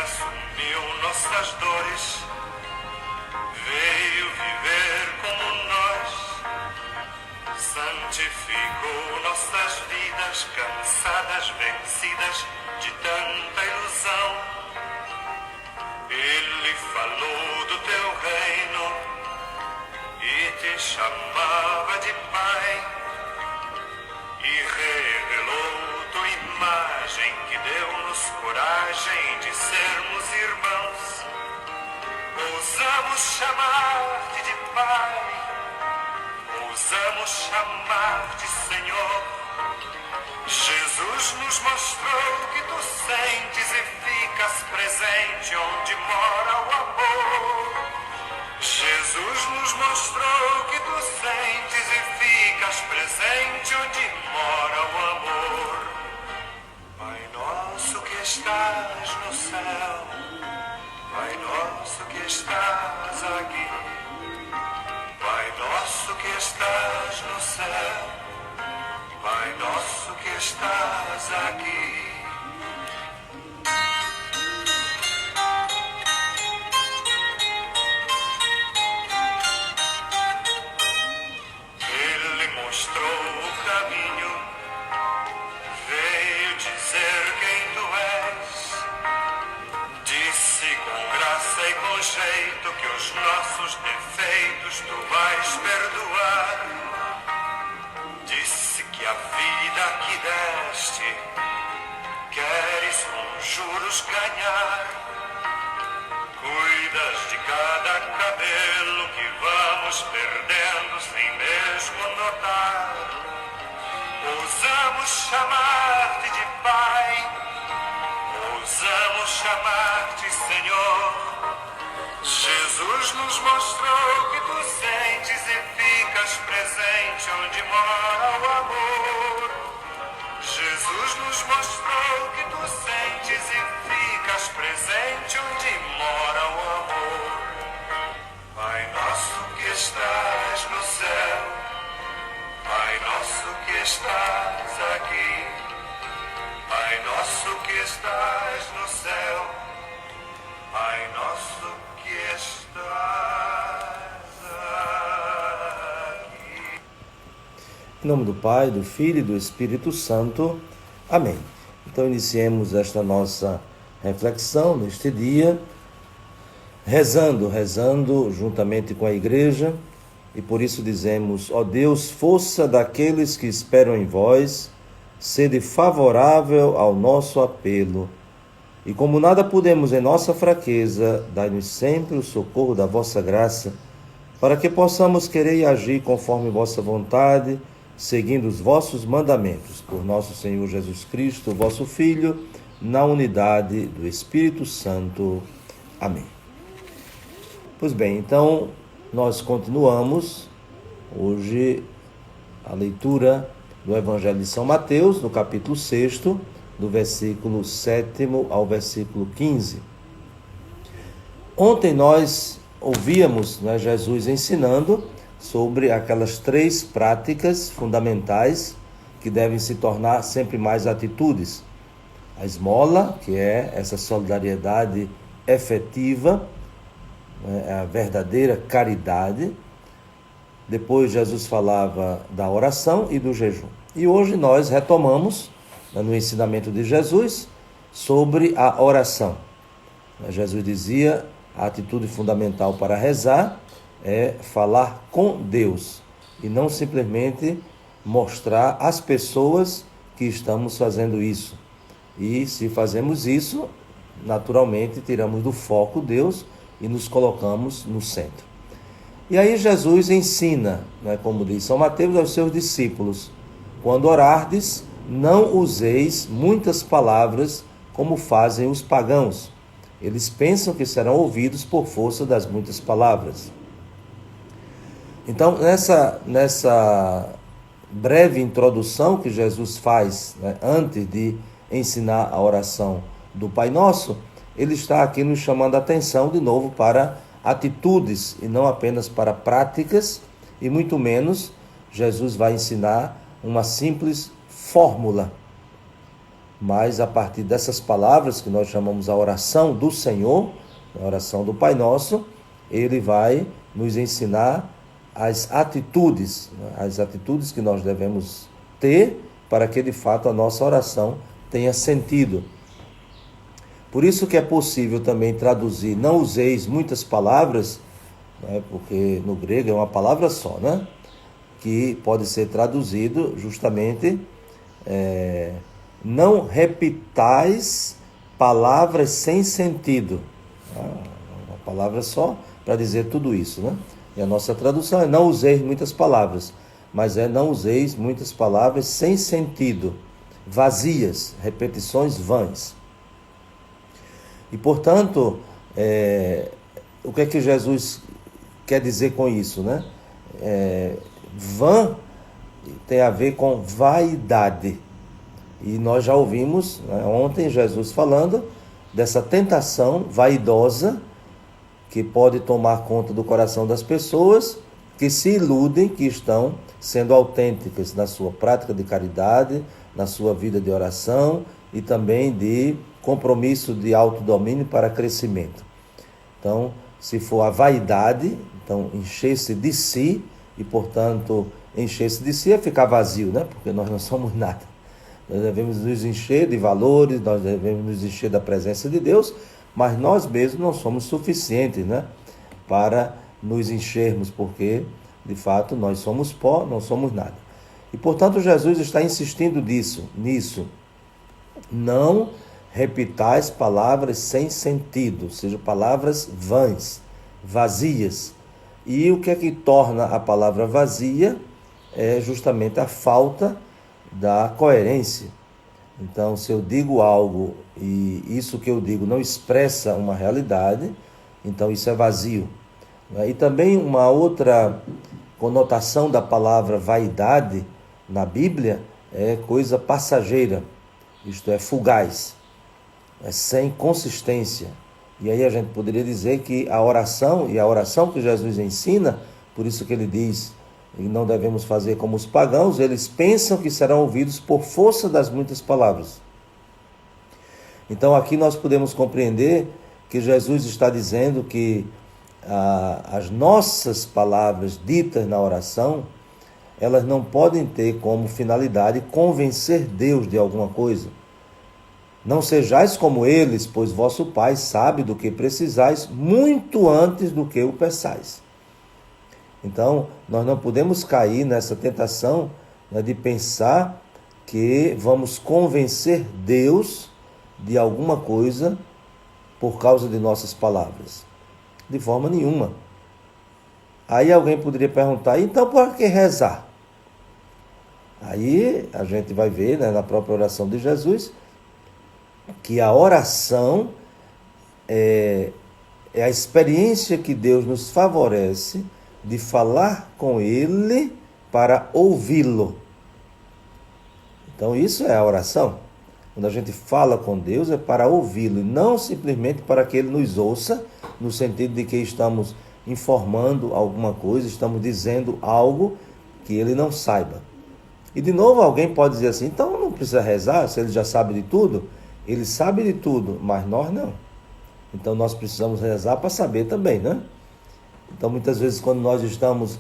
assumiu nossas dores, veio viver como nós, santificou nossas vidas, cansadas, vencidas de tanta ilusão. Ele falou do teu reino e te chamava de Pai, e revelou tua imagem que deu-nos coragem de sermos irmãos. Ousamos chamar-te de Pai, ousamos chamar-te Senhor. Jesus nos mostrou que tu sentes e ficas presente onde mora o amor. Jesus nos mostrou que tu sentes e ficas presente onde mora o amor. Pai nosso que estás no céu, Pai nosso que estás aqui, Pai nosso que estás no céu, Pai nosso que estás aqui. Ele mostrou o caminho, veio dizer quem tu és, disse com graça e com jeito que os nossos defeitos tu vais perdoar. Disse que a vida que deste queres com juros ganhar. Cuidas de cada cabelo que vamos perdendo sem mesmo notar. Ousamos chamar-te de Pai, ousamos chamar-te Senhor. Jesus nos mostrou que tu sentes e ficas presente onde mora o amor. Jesus nos mostrou que tu sentes e ficas presente onde mora o amor. Pai nosso que estás no céu, Pai nosso que estás aqui, Pai nosso que estás no céu, Pai nosso que estás aqui. Em nome do Pai, do Filho e do Espírito Santo. Amém. Então iniciemos esta nossa reflexão neste dia, rezando juntamente com a igreja, e por isso dizemos: ó Deus, força daqueles que esperam em vós, sede favorável ao nosso apelo. E como nada podemos em nossa fraqueza, dai-nos sempre o socorro da vossa graça, para que possamos querer e agir conforme vossa vontade, seguindo os vossos mandamentos. Por nosso Senhor Jesus Cristo, vosso Filho, na unidade do Espírito Santo. Amém. Pois bem, então nós continuamos hoje a leitura do Evangelho de São Mateus, no capítulo 6, do versículo 7 ao versículo 15. Ontem nós ouvíamos, Jesus ensinando sobre aquelas 3 práticas fundamentais que devem se tornar sempre mais atitudes. A esmola, que é essa solidariedade efetiva, a verdadeira caridade. Depois Jesus falava da oração e do jejum. E hoje nós retomamos, no ensinamento de Jesus, sobre a oração. Jesus dizia: a atitude fundamental para rezar é falar com Deus e não simplesmente mostrar às pessoas que estamos fazendo isso. E se fazemos isso, naturalmente tiramos do foco Deus e nos colocamos no centro. E aí Jesus ensina, como diz São Mateus, aos seus discípulos: quando orardes, não useis muitas palavras como fazem os pagãos. Eles pensam que serão ouvidos por força das muitas palavras. Então, nessa breve introdução que Jesus faz, antes de ensinar a oração do Pai Nosso, ele está aqui nos chamando a atenção de novo para atitudes e não apenas para práticas, e muito menos Jesus vai ensinar uma simples fórmula. mas a partir dessas palavras que nós chamamos a oração do Senhor, a oração do Pai Nosso, ele vai nos ensinar as atitudes que nós devemos ter para que de fato a nossa oração tenha sentido. Por isso que é possível também traduzir, não useis muitas palavras, né, porque no grego é uma palavra só, né, que pode ser traduzido justamente, não repitais palavras sem sentido. Uma palavra só para dizer tudo isso, né? E a nossa tradução é não useis muitas palavras, mas não useis muitas palavras sem sentido, vazias, repetições vãs. E, portanto, o que é que Jesus quer dizer com isso, né? Vã tem a ver com vaidade. E nós já ouvimos, né, ontem Jesus falando dessa tentação vaidosa que pode tomar conta do coração das pessoas que se iludem que estão sendo autênticas na sua prática de caridade, na sua vida de oração e também de compromisso de autodomínio para crescimento. Então, se for a vaidade, então encher-se de si e, portanto, encher-se de si é ficar vazio, né? Porque nós não somos nada. Nós devemos nos encher de valores, nós devemos nos encher da presença de Deus, mas nós mesmos não somos suficientes, né, para nos enchermos, porque, de fato, nós somos pó, não somos nada. E, portanto, Jesus está insistindo nisso. Não repitais palavras sem sentido, ou seja, palavras vãs, vazias. E o que é que torna a palavra vazia? É justamente a falta da coerência. Então, se eu digo algo e isso que eu digo não expressa uma realidade, então isso é vazio. E também uma outra conotação da palavra vaidade na Bíblia é coisa passageira, isto é, fugaz, é sem consistência. E aí a gente poderia dizer que a oração, e a oração que Jesus ensina, por isso que ele diz, e não devemos fazer como os pagãos, eles pensam que serão ouvidos por força das muitas palavras. Então aqui nós podemos compreender que Jesus está dizendo que as nossas palavras ditas na oração, elas não podem ter como finalidade convencer Deus de alguma coisa. Não sejais como eles, pois vosso Pai sabe do que precisais muito antes do que o peçais. Então, nós não podemos cair nessa tentação, né, de pensar que vamos convencer Deus de alguma coisa por causa de nossas palavras. De forma nenhuma. Aí alguém poderia perguntar, então por que rezar? Aí a gente vai ver, né, na própria oração de Jesus, que a oração é a experiência que Deus nos favorece de falar com Ele para ouvi-lo. Então isso é a oração. Quando a gente fala com Deus é para ouvi-lo, e não simplesmente para que Ele nos ouça, no sentido de que estamos informando alguma coisa, estamos dizendo algo que Ele não saiba. E de novo alguém pode dizer assim, então não precisa rezar, se Ele já sabe de tudo. Ele sabe de tudo, mas nós não. Então nós precisamos rezar para saber também, né? Então, muitas vezes, quando nós estamos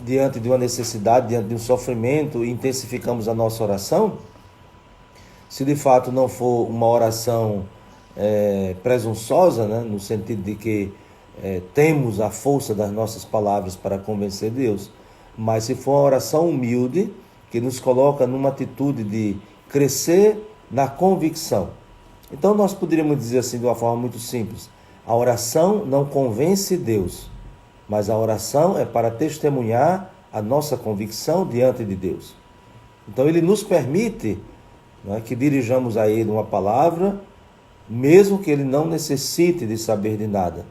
diante de uma necessidade, diante de um sofrimento, e intensificamos a nossa oração, se de fato não for uma oração presunçosa, né, no sentido de que temos a força das nossas palavras para convencer Deus, mas se for uma oração humilde, que nos coloca numa atitude de crescer na convicção. Então, nós poderíamos dizer assim, de uma forma muito simples, a oração não convence Deus, mas a oração é para testemunhar a nossa convicção diante de Deus. Então Ele nos permite, né, que dirijamos a Ele uma palavra, mesmo que Ele não necessite de saber de nada.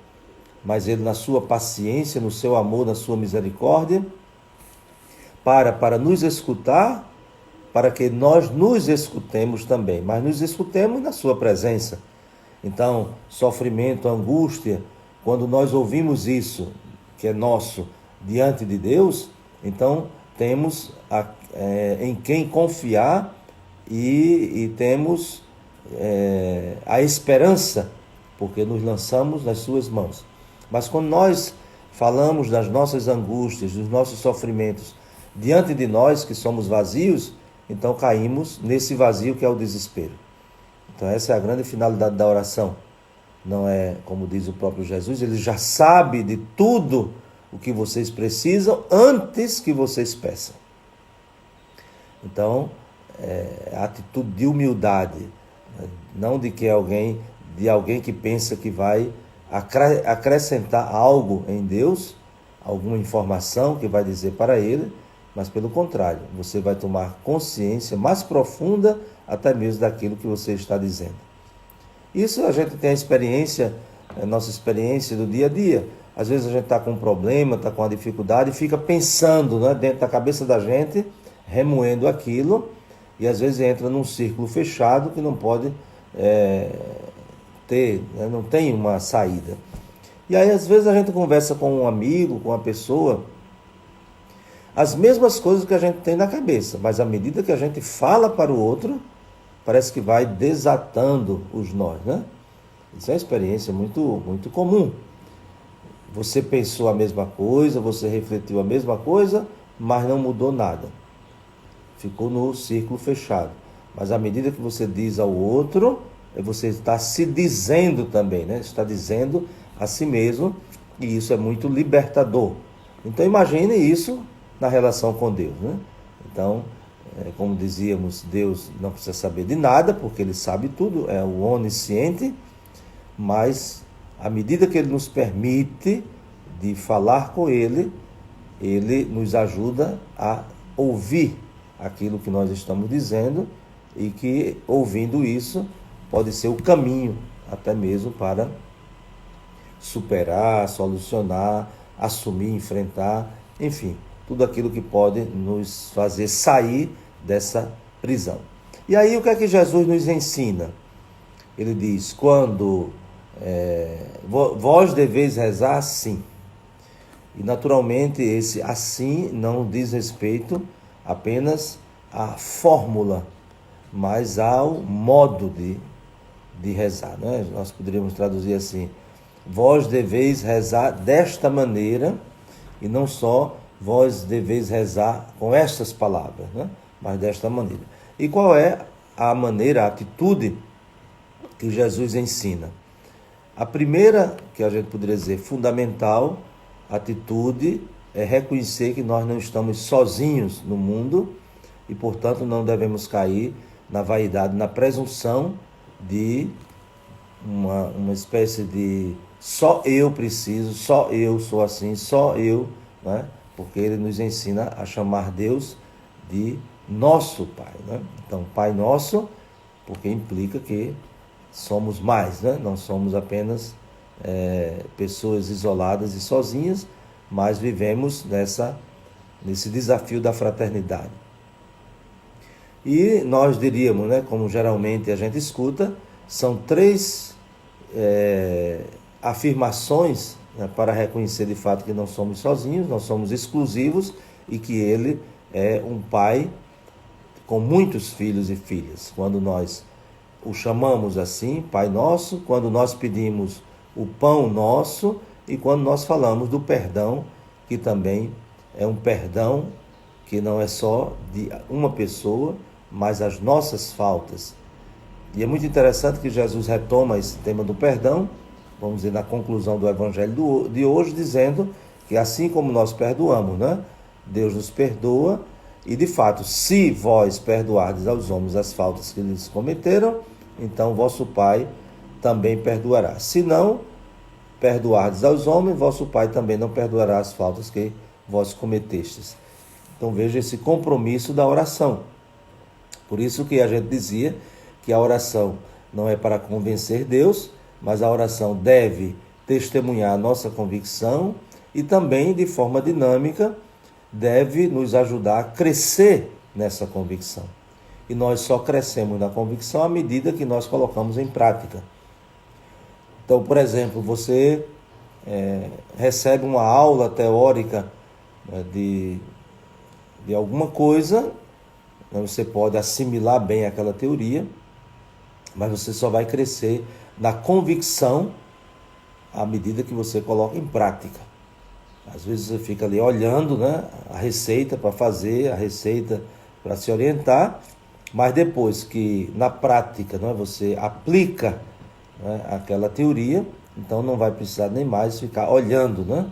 Mas Ele, na sua paciência, no seu amor, na sua misericórdia, para nos escutar, para que nós nos escutemos também, mas nos escutemos na sua presença. Então, sofrimento, angústia, quando nós ouvimos isso, que é nosso, diante de Deus, então temos em quem confiar e temos a esperança, porque nos lançamos nas suas mãos. Mas quando nós falamos das nossas angústias, dos nossos sofrimentos diante de nós, que somos vazios, então caímos nesse vazio que é o desespero. Então essa é a grande finalidade da oração. Não é, como diz o próprio Jesus, ele já sabe de tudo o que vocês precisam antes que vocês peçam. Então, a atitude de humildade, não de alguém que pensa que vai acrescentar algo em Deus, alguma informação que vai dizer para ele, mas pelo contrário, você vai tomar consciência mais profunda até mesmo daquilo que você está dizendo. Isso a gente tem a experiência, a nossa experiência do dia a dia. Às vezes a gente está com um problema, está com uma dificuldade e fica pensando, né, dentro da cabeça da gente, remoendo aquilo, e às vezes entra num círculo fechado que não pode ter, né, não tem uma saída. E aí às vezes a gente conversa com um amigo, com uma pessoa, as mesmas coisas que a gente tem na cabeça, mas à medida que a gente fala para o outro, parece que vai desatando os nós, né? Isso é uma experiência muito, muito comum. Você pensou a mesma coisa, você refletiu a mesma coisa, mas não mudou nada. Ficou no círculo fechado. Mas à medida que você diz ao outro, você está se dizendo também, né? Está dizendo a si mesmo, e isso é muito libertador. Então imagine isso na relação com Deus, né? Então, como dizíamos, Deus não precisa saber de nada, porque Ele sabe tudo, é o onisciente, mas à medida que Ele nos permite de falar com Ele, Ele nos ajuda a ouvir aquilo que nós estamos dizendo, e que, ouvindo isso, pode ser o caminho até mesmo para superar, solucionar, assumir, enfrentar, enfim, tudo aquilo que pode nos fazer sair dessa prisão. E aí o que é que Jesus nos ensina? Ele diz, vós deveis rezar assim. E naturalmente esse assim não diz respeito apenas à fórmula, mas ao modo de rezar, né? Nós poderíamos traduzir assim, vós deveis rezar desta maneira, e não só vós deveis rezar com estas palavras, né? Mas desta maneira. E qual é a maneira, a atitude que Jesus ensina? A primeira, que a gente poderia dizer fundamental, atitude é reconhecer que nós não estamos sozinhos no mundo e, portanto, não devemos cair na vaidade, na presunção de uma espécie de só eu preciso, só eu sou assim, só eu, né? Porque ele nos ensina a chamar Deus de nosso Pai, né? Então, Pai Nosso, porque implica que somos mais, né? Não somos apenas pessoas isoladas e sozinhas, mas vivemos nesse desafio da fraternidade. E nós diríamos, né, como geralmente a gente escuta, são 3 afirmações, né, para reconhecer de fato que não somos sozinhos, não somos exclusivos e que Ele é um Pai com muitos filhos e filhas. Quando nós o chamamos assim, Pai Nosso, quando nós pedimos o pão nosso e quando nós falamos do perdão, que também é um perdão que não é só de uma pessoa, mas as nossas faltas. E é muito interessante que Jesus retoma esse tema do perdão, vamos dizer, na conclusão do Evangelho de hoje, dizendo que assim como nós perdoamos, né, Deus nos perdoa, e de fato, se vós perdoardes aos homens as faltas que eles cometeram, então vosso Pai também perdoará. Se não perdoardes aos homens, vosso Pai também não perdoará as faltas que vós cometestes. Então veja esse compromisso da oração. Por isso que a gente dizia que a oração não é para convencer Deus, mas a oração deve testemunhar a nossa convicção e também, de forma dinâmica, deve nos ajudar a crescer nessa convicção. E nós só crescemos na convicção à medida que nós colocamos em prática. Então, por exemplo, você recebe uma aula teórica, né, de alguma coisa, né? Você pode assimilar bem aquela teoria, mas você só vai crescer na convicção à medida que você coloca em prática. Às vezes você fica ali olhando, né, a receita para fazer, a receita para se orientar, mas depois que na prática, né, você aplica, né, aquela teoria, então não vai precisar nem mais ficar olhando, né,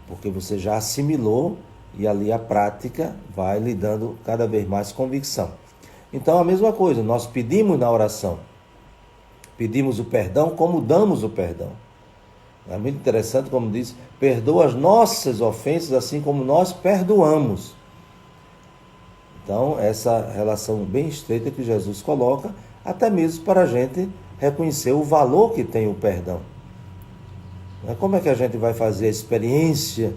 porque você já assimilou e ali a prática vai lhe dando cada vez mais convicção. Então a mesma coisa, nós pedimos na oração, pedimos o perdão como damos o perdão. É muito interessante como diz, perdoa as nossas ofensas assim como nós perdoamos. Então essa relação bem estreita que Jesus coloca, até mesmo para a gente reconhecer o valor que tem o perdão. Como é que a gente vai fazer a experiência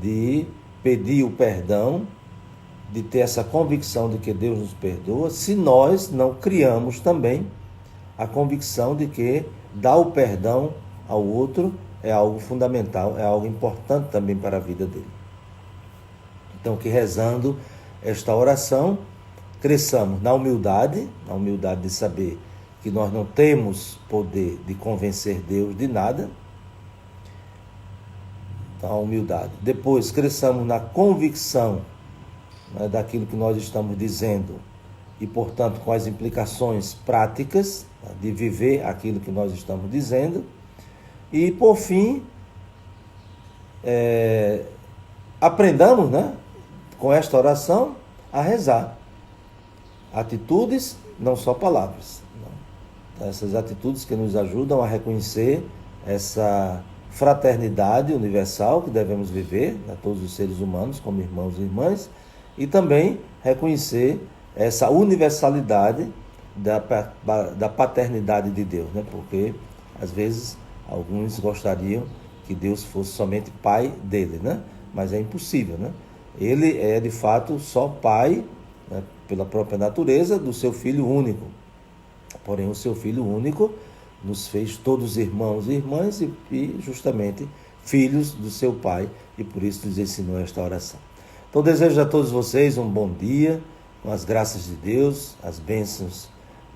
de pedir o perdão, de ter essa convicção de que Deus nos perdoa, se nós não criamos também a convicção de que dar o perdão ao outro é algo fundamental, é algo importante também para a vida dele. Então, que rezando esta oração, cresçamos na humildade de saber que nós não temos poder de convencer Deus de nada. Então, a humildade. Depois, cresçamos na convicção, né, daquilo que nós estamos dizendo e, portanto, com as implicações práticas, né, de viver aquilo que nós estamos dizendo. E, por fim, aprendamos, né, com esta oração a rezar. Atitudes, não só palavras. Então, essas atitudes que nos ajudam a reconhecer essa fraternidade universal que devemos viver, né, todos os seres humanos como irmãos e irmãs, e também reconhecer essa universalidade da paternidade de Deus, né? Porque às vezes alguns gostariam que Deus fosse somente pai dele, né? Mas é impossível, né? Ele é de fato só pai, né, pela própria natureza do seu Filho único. Porém, o seu Filho único nos fez todos irmãos e irmãs e justamente filhos do seu Pai, e por isso nos ensinou esta oração. Então desejo a todos vocês um bom dia, com as graças de Deus, as bênçãos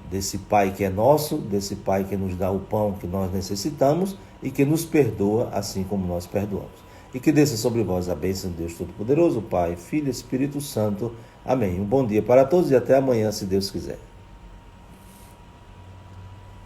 desse Pai que é nosso, desse Pai que nos dá o pão que nós necessitamos e que nos perdoa assim como nós perdoamos. E que desça sobre vós a bênção de Deus Todo-Poderoso, Pai, Filho e Espírito Santo. Amém. Um bom dia para todos e até amanhã, se Deus quiser.